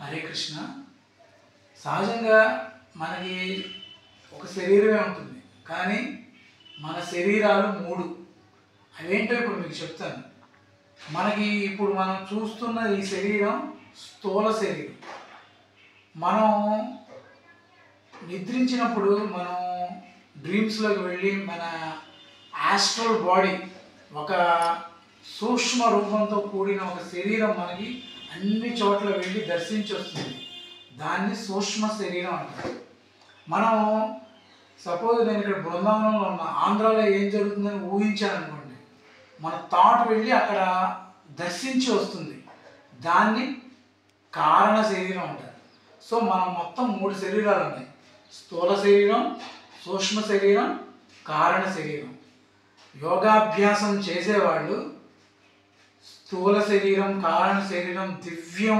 హరే కృష్ణ. సహజంగా మనకి ఒక శరీరమే ఉంటుంది, కానీ మన శరీరాలు 3. అవేంటో ఇప్పుడు మీకు చెప్తాను. మనకి ఇప్పుడు మనం చూస్తున్న ఈ శరీరం స్థూల శరీరం. మనం నిద్రించినప్పుడు మనం డ్రీమ్స్లోకి వెళ్ళి మన ఆస్ట్రల్ బాడీ, ఒక సూక్ష్మ రూపంతో కూడిన ఒక శరీరం మనకి అన్ని చోట్ల వెళ్ళి దర్శించి వస్తుంది. దాన్ని సూక్ష్మ శరీరం అంటారు. మనం సపోజ్ నేను ఇక్కడ బృందావనంలో ఉన్న ఆంధ్రాలో ఏం జరుగుతుందని ఊహించాను అనుకోండి, మన థాట్ వెళ్ళి అక్కడ దర్శించి వస్తుంది. దాన్ని కారణ శరీరం అంటారు. సో మనం మొత్తం 3 శరీరాలు ఉన్నాయి: స్థూల శరీరం, సూక్ష్మ శరీరం, కారణ శరీరం. యోగాభ్యాసం చేసేవాళ్ళు స్థూల శరీరం, కారణ శరీరం, దివ్యం